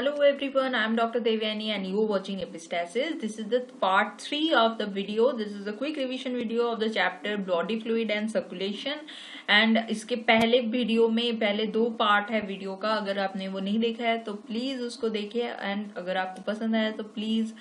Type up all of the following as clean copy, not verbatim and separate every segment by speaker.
Speaker 1: Hello everyone, I am Dr. Devyani and you are watching Epistasis. This is the part 3 of the video. This is a quick revision video of the chapter Body Fluid and Circulation. And इसके पहले video में पहले 2 part है video का. अगर आपने वो नहीं देखा है तो प्लीज उसको देखिए एंड अगर आपको पसंद आया तो please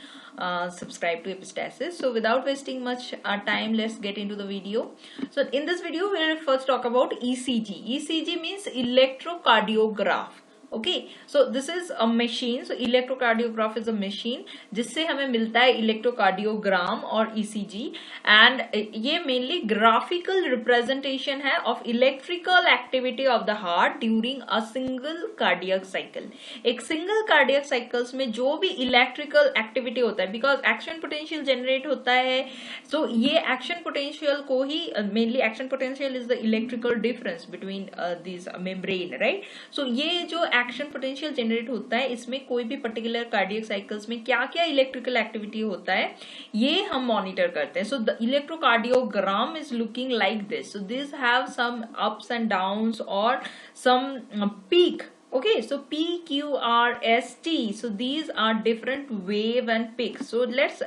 Speaker 1: subscribe to Epistasis. So without wasting much time, let's get into the video. So in this video we will first talk about ECG. ECG means electrocardiograph. Okay, so this is a machine. So electrocardiograph is a machine जिससे हमें मिलता है electrocardiogram और ECG and ये mainly graphical representation है of electrical activity of the heart during a single cardiac cycle. एक single cardiac cycles में जो भी इलेक्ट्रिकल एक्टिविटी होता है, बिकॉज एक्शन पोटेंशियल जनरेट होता है, so ये एक्शन पोटेंशियल को ही mainly action potential is the electrical difference between this membrane, right. So ये जो एक्शन पोटेंशियल जनरेट होता है इसमें कोई भी पर्टिकुलर कार्डियक साइकिल्स में क्या क्या इलेक्ट्रिकल एक्टिविटी होता है ये हम मॉनिटर करते हैं. So the electrocardiogram is looking like this. So this have some ups and downs और some peak. Okay, so P, Q, R, S, T. So these are different wave and peaks. So let's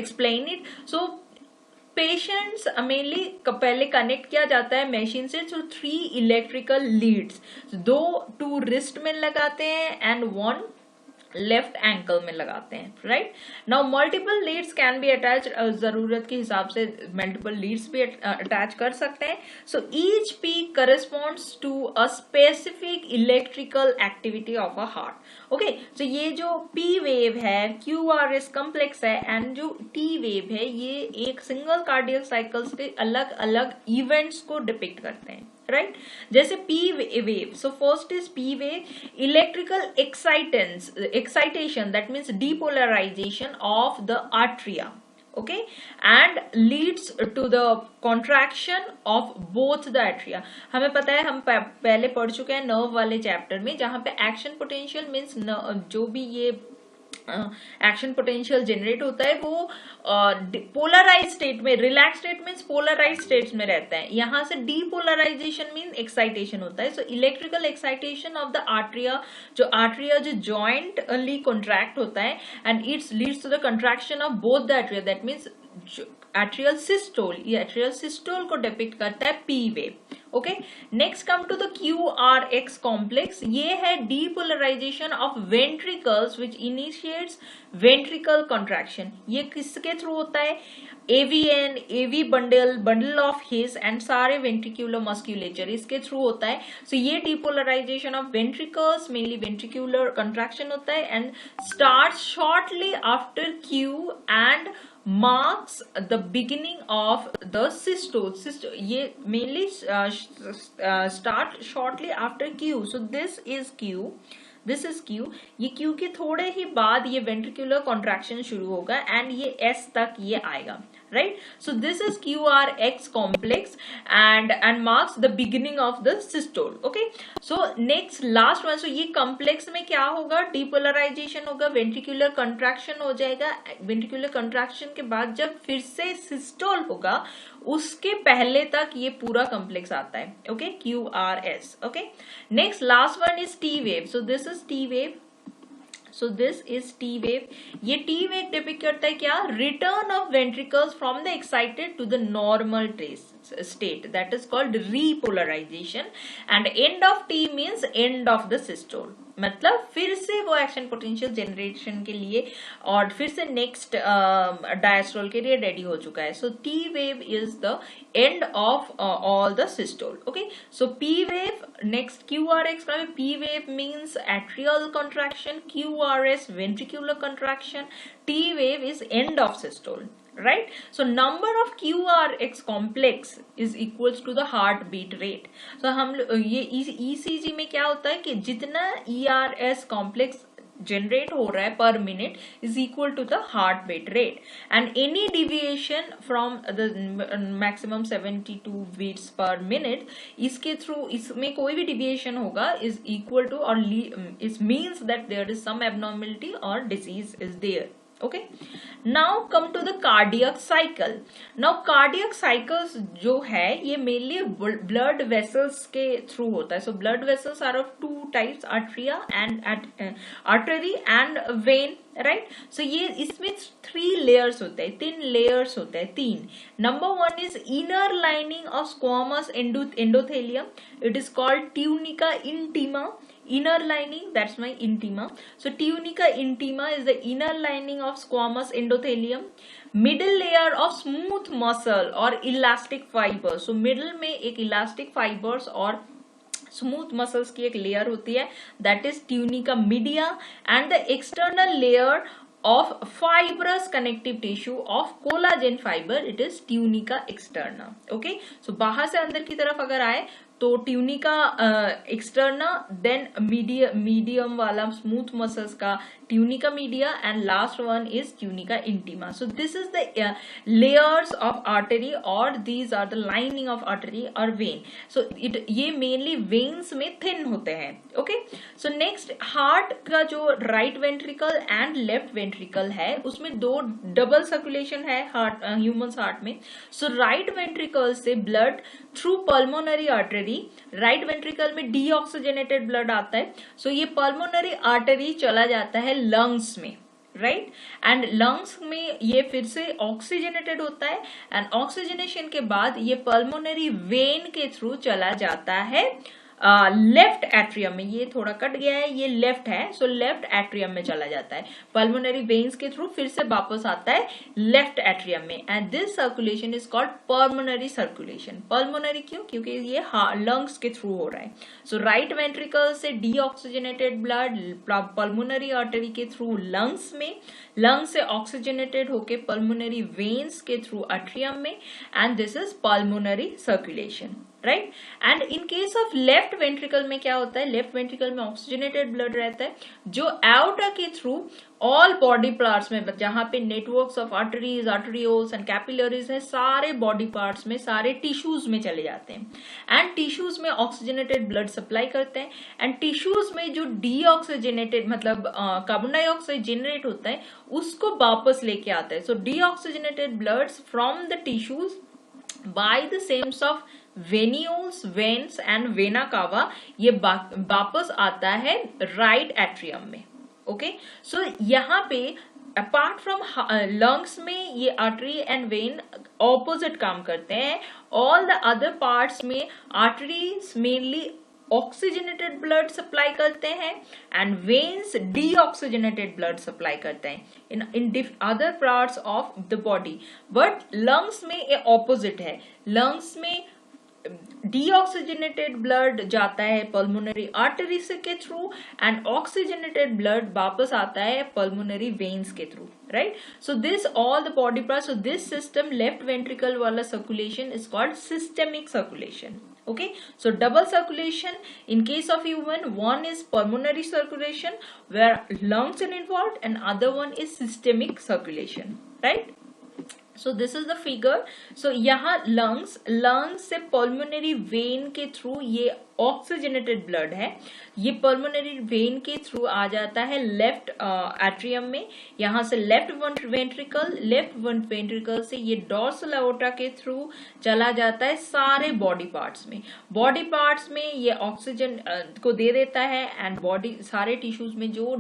Speaker 1: explain it. So patients mainly पहले connect किया जाता है machine से through 3 electrical Leeds. 2 wrist में लगाते हैं and 1 left ankle में लगाते हैं, right. Now multiple leads can be attach, जरूरत के हिसाब से मल्टीपल लीड्स भी अटैच कर सकते हैं. So each peak corresponds to a specific electrical activity of a heart. Okay, so ये जो P वेव है, QRS कॉम्प्लेक्स है एंड जो T वेव है, ये एक सिंगल कार्डियक साइकिल्स के अलग अलग इवेंट्स को डिपिक्ट करते हैं, राइट. जैसे P wave, so first is P wave, electrical excitation, that means depolarization of the atria, okay, and leads to the contraction of both the atria. हमें पता है, हम पहले पढ़ चुके हैं नर्व वाले चैप्टर में, जहां पे एक्शन पोटेंशियल मीन्स जो भी ये एक्शन पोटेंशियल जनरेट होता है वो पोलराइज स्टेट में, relax state means polarise states में रहता है. यहां से डीपोलराइजेशन मीन एक्साइटेशन होता है. So electrical excitation of the atria, जो आर्ट्रिया जो जॉइंटली कॉन्ट्रैक्ट होता है and its leads to the contraction of both the atria, that means atrial systole. ये एट्रियल सिस्टोल को डिपिक्ट करता है P wave. Okay, next come to the QRX complex. ये है depolarisation of ventricles which initiates ventricle contraction. ये किसके through होता है? AVN, AV bundle of His and सारे वेंट्रिकुलर मस्क्यूलेचर इसके थ्रू होता है. सो ये depolarisation of ventricles, mainly ventricular contraction होता है and start shortly after Q and marks the beginning of the systole. ये mainly start shortly after Q. So this is Q. This is Q. ये Q के थोड़े ही बाद ये ventricular contraction शुरू होगा एंड ये S तक ये आएगा, right. So this is QRX complex and marks the beginning of the systole. Okay, so next last one. So ये कॉम्प्लेक्स में क्या होगा? डीपोलराइजेशन होगा, वेंट्रिकुलर कंट्रैक्शन हो जाएगा. वेंट्रिकुलर कंट्रैक्शन के बाद जब फिर से सिस्टोल होगा उसके पहले तक ये पूरा कॉम्प्लेक्स आता है. Okay, QRS. Okay, next last one is T wave. So this is T wave. So this is T wave. ये T wave डिपिक्ट करता है क्या? Return of ventricles from the excited to the normal state. That is called repolarization. And end of T means end of the systole. मतलब फिर से वो action potential generation के लिए और फिर से नेक्स्ट डायस्ट्रोल के लिए रेडी हो चुका है. सो T wave is the end of all the systole. Okay, so P wave next QRX का P wave means atrial contraction, QRS ventricular contraction, T wave is end of systole, right. So number of QRX complex is equals to the heartbeat rate. So हम ये ECG में क्या होता है कि जितना ERS complex generate हो रहा है पर minute is equal to the heartbeat rate and any deviation from the maximum 72 beats per minute इसके थ्रू इसमें कोई भी deviation होगा is equal to or it means that there is some abnormality or disease is there. Okay, now come to the cardiac cycle. Now cardiac cycles जो है ये mainly blood vessels के through होता है. So blood vessels are of two types, artery and vein, right. So ये इसमें 3 layers होते हैं, 3 लेयर्स होते हैं, 3. Number 1 is inner lining of squamous endothelium. It is called tunica intima. Inner lining, that's my intima. So tunica intima is the inner lining of squamous endothelium. Middle layer of smooth muscle or elastic fibers. So middle में एक elastic fibers और smooth muscles की एक layer होती है, that is tunica media. And the external layer of fibrous connective tissue of collagen fiber, it is tunica externa. Okay, so बाहर से अंदर की तरफ अगर आए तो ट्यूनिका एक्सटर्ना, देन मीडियम वाला स्मूथ मसल्स का tunica media, and last one is tunica intima. So this is the layers of artery और these are the lining of artery और वेन. सो ये मेनली वेन्स में thin होते हैं. Okay, so next heart का जो right ventricle and left ventricle है उसमें 2 डबल सर्कुलेशन है हार्ट, ह्यूमन हार्ट में. सो राइट वेंट्रिकल से blood through pulmonary artery, right ventricle में डीऑक्सीजनेटेड ब्लड आता है. सो ये पल्मोनरी आर्टरी चला जाता है लंग्स में, राइट. एंड लंग्स में ये फिर से ऑक्सीजनेटेड होता है, एंड ऑक्सीजनेशन के बाद ये पल्मोनरी वेन के थ्रू चला जाता है लेफ्ट एट्रियम में. ये थोड़ा कट गया है, ये लेफ्ट है, सो लेफ्ट एट्रियम में चला जाता है पल्मोनरी वेन्स के थ्रू, फिर से वापस आता है लेफ्ट एट्रियम में. And this circulation is called pulmonary circulation. Pulmonary क्यों? क्योंकि ये लंग्स के थ्रू हो रहा है. सो राइट वेंट्रिकल से डीऑक्सीजनेटेड ब्लड पल्मोनरी आर्टरी के थ्रू लंग्स में, लंग्स से ऑक्सीजनेटेड होके पल्मोनरी वेन्स के थ्रू एट्रियम में, and this is pulmonary circulation, right. And in case of left ventricle में क्या होता है, लेफ्ट वेंट्रिकल में ऑक्सीजनेटेड ब्लड रहता है जो एओर्टा के थ्रू ऑल बॉडी पार्ट्स में, जहां पे networks of arteries, arterioles and capillaries है, सारे बॉडी पार्ट्स में, सारे टिश्यूज में चले जाते हैं, एंड टिश्यूज में ऑक्सीजनेटेड ब्लड सप्लाई करते हैं. एंड टिश्यूज में जो डीऑक्सीजनेटेड मतलब कार्बन डाइऑक्साइड जनरेट होता है उसको वापस लेके आता है. So deoxygenated blood from the tissues by the seams of venules, veins and vena cava, ये वापस आता है राइट एट्रियम में. ओके, सो यहाँ पे अपार्ट फ्रॉम लंग्स में ये आर्टरी एंड वेन ऑपोजिट काम करते हैं. ऑल द अदर पार्ट्स में arteries mainly oxygenated blood supply करते हैं and veins deoxygenated blood supply करते हैं in other parts of the body. But lungs में ये ऑपोजिट है. लंग्स में डीऑक्सीजनेटेड ब्लड जाता है पल्मोनरी आर्टरी से के थ्रू, एंड ऑक्सीजनेटेड ब्लड वापस आता है पल्मोनरी वेन्स के through, right. So this all the body parts, so this system left ventricle वाला circulation is called systemic circulation. Okay, so double circulation in case of human, one is pulmonary circulation where lungs are involved and other one is systemic circulation, right. So this is the figure. So यहाँ lungs से pulmonary vein के through ये oxygenated blood है, ये pulmonary vein के through आ जाता है left atrium में. यहाँ से लेफ्ट वेंट्रिकल से ये डॉर्सल एओर्टा के थ्रू चला जाता है सारे बॉडी पार्ट्स में. बॉडी पार्ट्स में ये ऑक्सीजन को दे देता है, एंड बॉडी सारे टिश्यूज में जो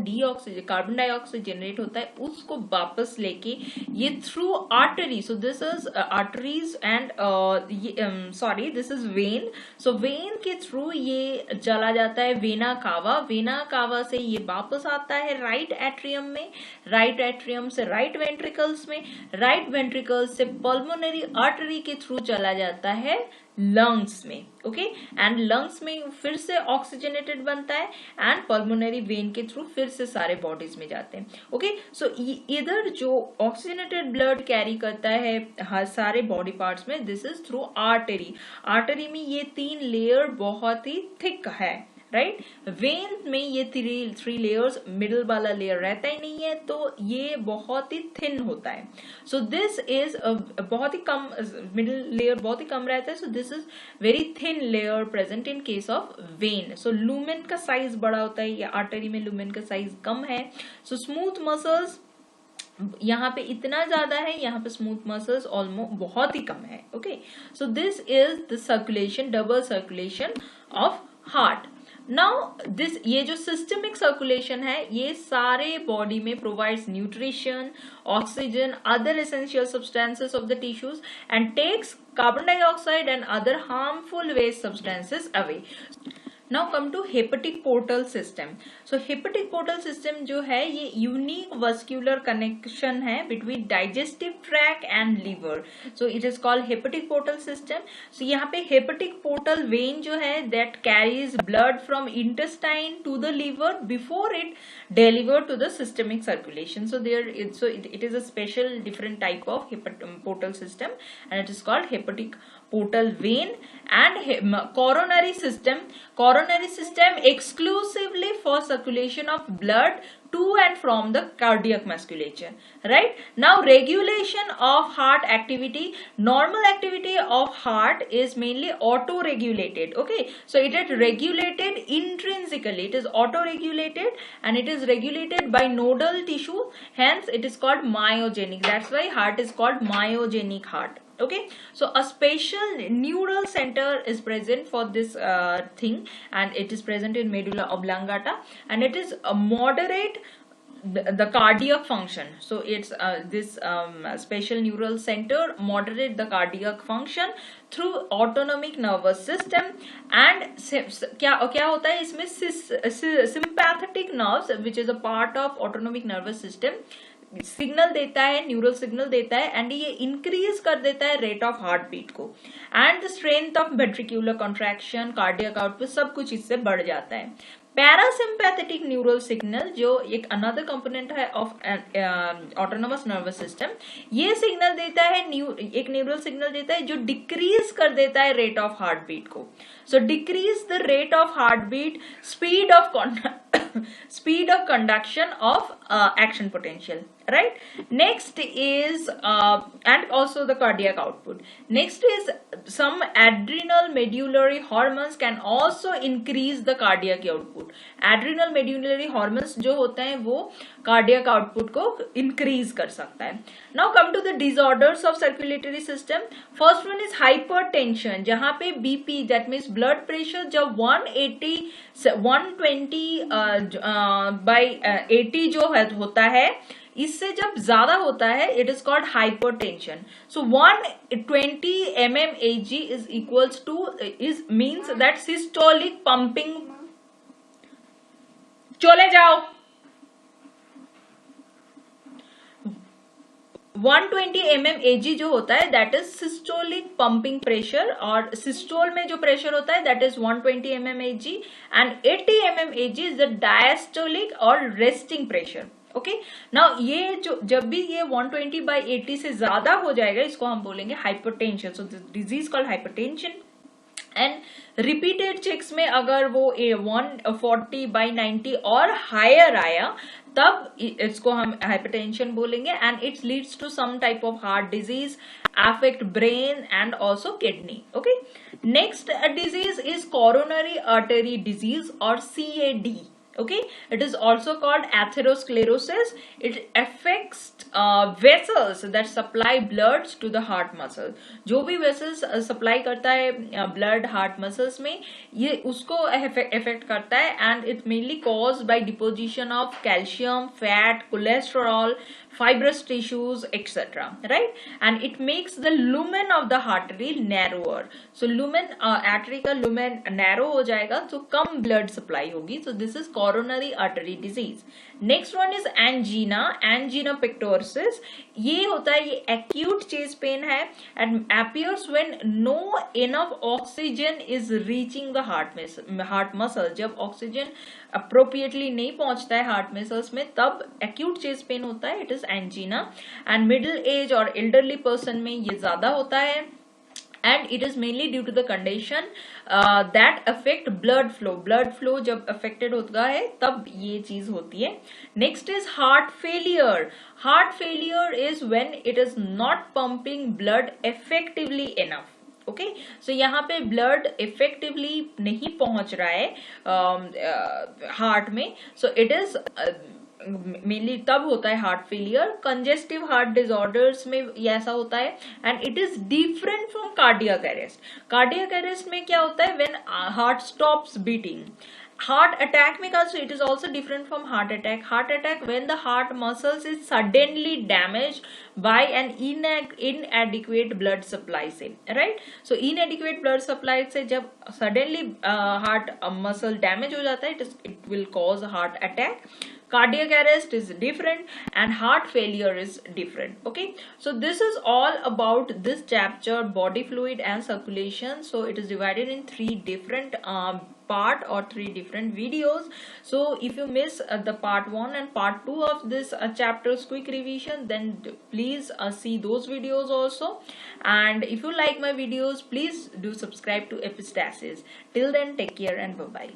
Speaker 1: कार्बन डाइऑक्साइड जनरेट होता है उसको वापस लेके ये through artery. So this is arteries and this is when. So when के थ्रू ये चला जाता है वेना कावा. वेना कावा से ये वापस आता है राइट एट्रियम में, राइट एट्रियम से राइट वेंट्रिकल्स में, राइट वेंट्रिकल्स से पल्मोनरी आर्टरी के थ्रू चला जाता है लंग्स में. ओके, एंड लंग्स में फिर से ऑक्सीजनेटेड बनता है एंड पल्मोनरी वेन के थ्रू फिर से सारे बॉडीज में जाते हैं. ओके, सो इधर जो ऑक्सीजनेटेड ब्लड कैरी करता है हर सारे बॉडी पार्ट्स में, this is through artery. Artery में ये 3 लेयर बहुत ही थिक है, राइट. वेन में ये 3 लेयर्स, मिडल वाला लेयर रहता ही नहीं है, तो ये बहुत ही थिन होता है. सो दिस इज बहुत ही कम, मिडल लेयर बहुत ही कम रहता है. सो this is very thin layer present in case of when. So lumen का साइज बड़ा होता है, या आर्टरी में लूमेन का साइज कम है. सो स्मूथ मसल्स यहाँ पे इतना ज्यादा है, यहाँ पे स्मूथ मसल्स ऑलमोस्ट बहुत ही कम है. Okay, so this is the circulation, double circulation of heart. Now this, ये जो सिस्टमिक सर्कुलेशन है, ये सारे बॉडी में provides nutrition, oxygen, other essential substances of the tissues and takes carbon dioxide and other harmful waste substances away. Now come to hepatic portal system. So hepatic portal system जो है ये unique vascular connection है between digestive tract and liver. So it is called hepatic portal system. So यहाँ पे hepatic portal vein जो है that carries blood from intestine to the liver before it delivered to the systemic circulation. So it is a special different type of portal system and it is called hepatic portal vein. And coronary system exclusively for circulation of blood to and from the cardiac musculature. Right now, regulation of heart activity, normal activity of heart is mainly auto regulated. Okay, so it is regulated intrinsically, it is auto regulated and it is regulated by nodal tissue, hence it is called myogenic. That's why heart is called myogenic heart. Okay, so a special neural center is present for this thing, and it is present in medulla oblongata, and it is a moderate the cardiac function. So it's this special neural center moderate the cardiac function through autonomic nervous system. And क्या होता है इसमें, sympathetic nerves which is a part of autonomic nervous system signal देता है, neural signal देता है, and ये increase कर देता है रेट ऑफ हार्ट बीट को, and the strength of ventricular contraction, cardiac output, सब कुछ इससे बढ़ जाता है. पैरासिम्पैथेटिक न्यूरल सिग्नल जो एक अनदर कंपोनेंट है ऑफ ऑटोनोमस नर्वस सिस्टम, ये सिग्नल देता है, एक न्यूरल सिग्नल देता है जो डिक्रीज कर देता है रेट ऑफ हार्ट बीट को. So decrease the rate of heart beat, speed of conduction of action potential. Right, next is and also the cardiac output. Next is some adrenal medullary hormones can also increase the cardiac output. Adrenal medullary hormones जो होते हैं वो cardiac output को increase कर सकता है. Now come to the disorders of circulatory system. First one is hypertension, जहाँ पे BP, that means blood pressure जब 120 by 80 जो होता है, इससे जब ज्यादा होता है it is called hypertension. So 120 mmHg is equals two is means that systolic pumping. चले जाओ. 120 mmHg जो होता है that is systolic pumping pressure, और सिस्टोल में जो प्रेशर होता है that is 120 mmHg and 80 mmHg is the diastolic और रेस्टिंग प्रेशर. ओके, नाउ ये जो जब भी ये 120 by 80 से ज्यादा हो जाएगा इसको हम बोलेंगे hypertension. So this disease called hypertension. And repeated checks में अगर वो 140 by 90 और हायर आया तब इसको हम हाइपरटेंशन बोलेंगे, and its leads to some type of heart disease, affect brain and also kidney. Okay, next disease is coronary artery disease or CAD. Okay, it is also called atherosclerosis. It affects vessels that supply blood to the heart muscle. जो भी vessels supply करता है blood heart muscles में, ये उसको affect करता है, and it mainly caused by deposition of calcium, fat, cholesterol, fibrous tissues, etc. Right, and it makes the lumen of the artery narrower. So lumen artery का lumen narrow हो जाएगा तो कम blood supply होगी. So this is coronary artery disease. Next one is angina, angina pectoris. ये होता है, ये acute chest pain है and appears when no enough oxygen is reaching the heart muscle. जब oxygen appropriately नहीं पहुंचता है heart muscles में तब acute chest pain होता है, it is angina. And middle age और elderly person में ये ज्यादा होता है, and it is mainly due to the condition that affect blood flow. Blood flow जब affected होता है तब ये चीज होती है. Next is heart failure. Heart failure is when it is not pumping blood effectively enough. Okay, so यहाँ पे ब्लड इफेक्टिवली नहीं पहुंच रहा है हार्ट में. सो इट इज मेनली तब होता है heart failure, congestive heart disorders में ये ऐसा होता है, and it is different from cardiac arrest. Cardiac arrest में क्या होता है, when heart stops beating. Heart attack में also it is also different from heart attack. Heart attack when the heart muscles is suddenly damaged by an inadequate blood supply से, right? So inadequate blood supply से जब suddenly heart muscle damage हो जाता है, it will cause heart attack. Cardiac arrest is different and heart failure is different. Okay, so this is all about this chapter, body fluid and circulation. So it is divided in 3 different part or 3 different videos. So if you miss the part 1 and part 2 of this chapter's quick revision, then please see those videos also. And if you like my videos, please do subscribe to Epistasis. Till then, take care and bye bye.